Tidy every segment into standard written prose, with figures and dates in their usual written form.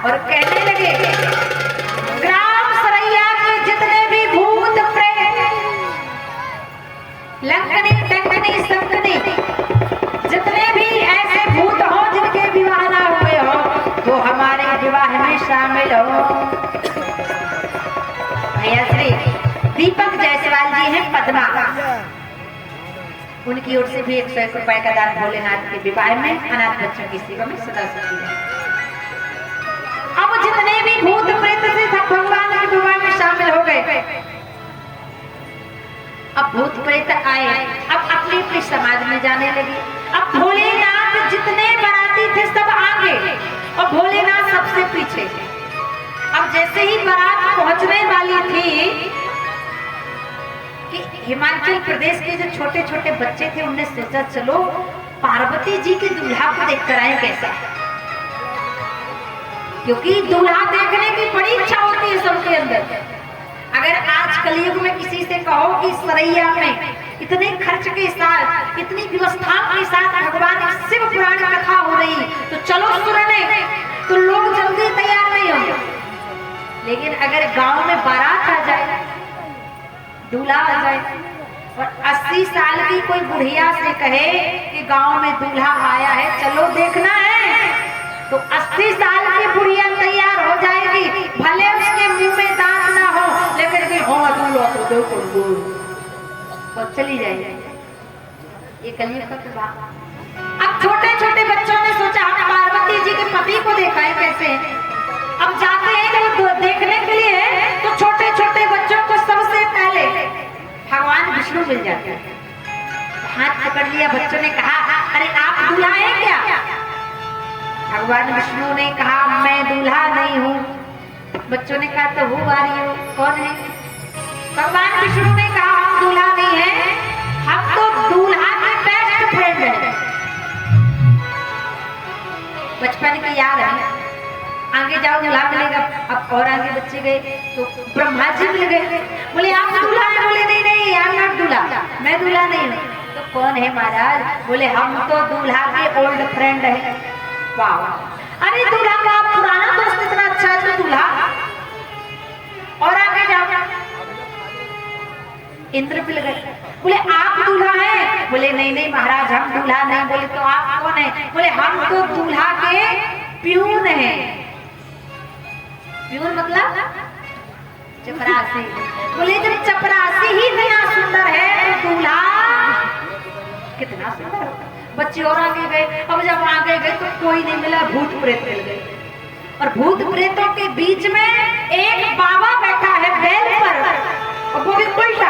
और कहने लगे ग्राम सरैया के जितने भी भूत प्रेत, लंकनी टंकनी संकनी, जितने भी ऐसे भूत हो जिनके विवाह ना हुए हो, वो हमारे विवाह में शामिल हो। भैया श्री दीपक जायसवाल जी हैं पद्मा, उनकी ओर से भी 101 रुपए का दान भोलेनाथ के विवाह में अनाथ बच्चों की सेवा में सदा सकती है। अब जितने भी भूत प्रेत थे सब भगवान के विवाह में शामिल हो गए। अब भूत प्रेत आए, अब अपने अपने समाज में जाने लगे। अब भोलेनाथ जितने बाराती थे सब आगे और भोलेनाथ सबसे पीछे। अब जैसे ही बारात पहुंचने वाली थी कि हिमाचल प्रदेश के जो छोटे छोटे बच्चे थे उनने सोचा चलो पार्वती जी के दूल्हा को देख कर आए कैसा, क्योंकि दूल्हा देखने की बड़ी इच्छा होती है सबके अंदर। अगर आज कलयुग में किसी से कहो कि सरैया में इतने खर्च के साथ इतनी व्यवस्थाओं के साथ भगवान की शिव पुराण कथा हो रही तो चलो सुनने, तो लोग जल्दी तैयार नहीं होंगे। लेकिन अगर गांव में बारात आ जाए, दूल्हा आ जाए और 80 साल की कोई बुढ़िया से कहे कि गांव में दूल्हा आया है चलो देखना है, तो 80 साल की बुढ़िया तैयार हो जाएगी, भले उसके मुंह में दांत ना हो लेकिन भी हो दूल्हा तो देखो और चली जाएगी। ये कलयुग का प्रभाव। अब छोटे छोटे बच्चों ने सोचा हम पार्वती जी के पति को देखा है कैसे। अब जाते हैं जब देखने के लिए तो छोटे छोटे बच्चों को सबसे पहले भगवान विष्णु मिल जाते हैं। हाथ पकड़ लिया, बच्चों ने कहा अरे आप दूल्हा हैं क्या? भगवान विष्णु ने कहा मैं दूल्हा नहीं हूँ। बच्चों ने कहा तो वो आ रही हो, कौन है? भगवान विष्णु ने कहा हम दूल्हा नहीं है, हम तो दूल्हा के बेस्ट फ्रेंड हैं, बचपन के यार हैं। आगे जाओ दूल्हा मिलेगा। अब और आगे बच्चे गए तो ब्रह्मा जी मिल गए, बोले आप दूल्हा हैं? बोले नहीं नहीं आई एम नॉट दूल्हा, मैं दूल्हा नहीं हूँ। तो कौन है महाराज? बोले हम तो दूल्हा के ओल्ड फ्रेंड हैं। वाह, अरे दूल्हा का आप पुराना दोस्त इतना अच्छा है तो दूल्हा। और आगे जाओ इंद्र मिल गए, बोले आप दूल्हा हैं? बोले नहीं नहीं महाराज हम दूल्हा नहीं। बोले तो आप कौन है? बोले हम तो दूल्हा के प्यून हैं। प्यून मतलब चपरासी। बोले जब चपरासी ही इतना सुंदर है तो दूल्हा कितना सुंदर। बच्चे और आगे गए। अब जब आगे गए तो कोई नहीं मिला, भूत प्रेत मिल गए। और भूत प्रेतों के बीच में एक बाबा बैठा है बैल पर, और वो भी उल्टा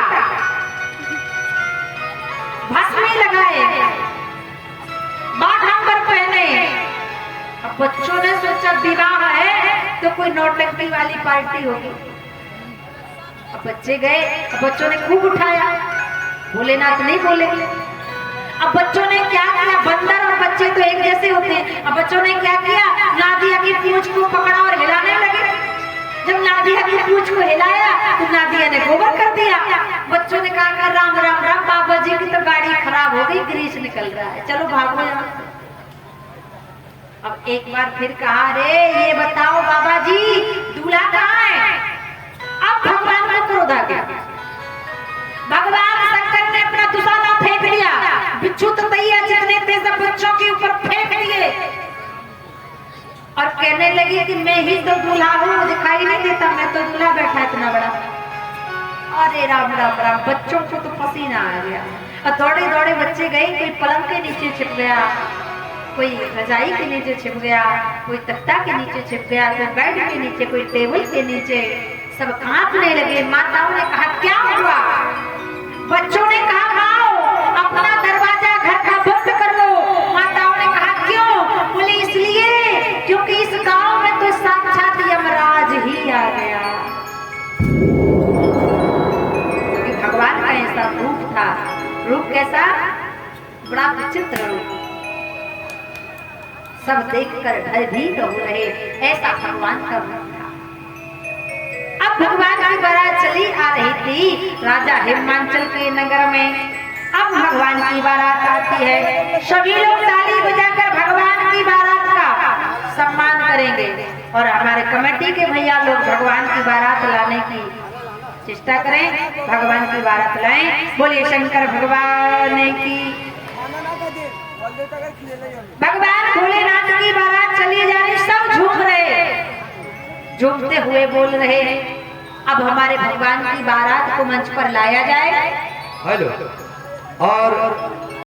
भस्मी लगाए, बाघंबर पहने। अब बच्चों ने सोचा विवाह है तो कोई नौटंकी वाली पार्टी होगी। अब बच्चे गए, बच्चों ने खूब उठाया, भोलेनाथ नहीं बोले। अब बच्चों ने क्या किया, बंदर और बच्चे तो एक जैसे होते हैं। अब बच्चों ने क्या किया, नादिया की पूंछ को पकड़ा और हिलाने लगे। जब नादिया की पूंछ को हिलाया तो नादिया ने गोबर कर दिया। बच्चों ने कहा राम राम राम, बाबा जी की तो गाड़ी खराब हो गई, ग्रीस निकल रहा है, चलो भागो यहाँ से। अब एक बार फिर कहा अरे ये बताओ बाबा जी दूल्हा कहाँ है? अब भगवान को क्रोध आ गया। भगवान शंकर ने अपना दुशाला फेंक दिया, बिच्छू ततैया जितने थे सब बच्चों के ऊपर फेंक दिए और कहने लगे कि मैं ही तो दूल्हा हूँ, दिखाई नहीं देता, मैं तो दूल्हा बैठा इतना बड़ा। अरे राम राम राम, बच्चों को तो पसीना आ गया। और दौड़े दौड़े बच्चे गए, कोई पलंग के नीचे छिप गया, कोई रजाई के नीचे छिप गया, कोई तख्ता के नीचे छिप गया, कोई बेड के नीचे, कोई टेबल के नीचे। सब कांपने लगे। माताओं ने कहा क्या हुआ? बच्चों ने कहा माओ अपना दरवाजा घर का बंद कर लो। माताओं ने कहा क्यों? बोले इसलिए क्योंकि इस गांव में तो साक्षात यमराज ही आ गया। क्योंकि भगवान का ऐसा रूप था। रूप कैसा? बड़ा विचित्र रूप, सब देखकर भयभीत हो रहे, ऐसा भगवान का रूप था। अब भगवान की बारात चली आ रही थी राजा हिमांचल के नगर में। अब भगवान की बारात आती है, सभी लोग ताली बजाकर भगवान की बारात का सम्मान करेंगे। और हमारे कमेटी के भैया लोग भगवान की बारात लाने की चेष्टा करें, भगवान की बारात लाएं। बोलिए शंकर भगवान की। भगवान भोलेनाथ की बारात चली जा रही, सब झूम रहे, झूमते हुए बोल रहे हैं अब हमारे भगवान की बारात को मंच पर लाया जाए। हेलो। और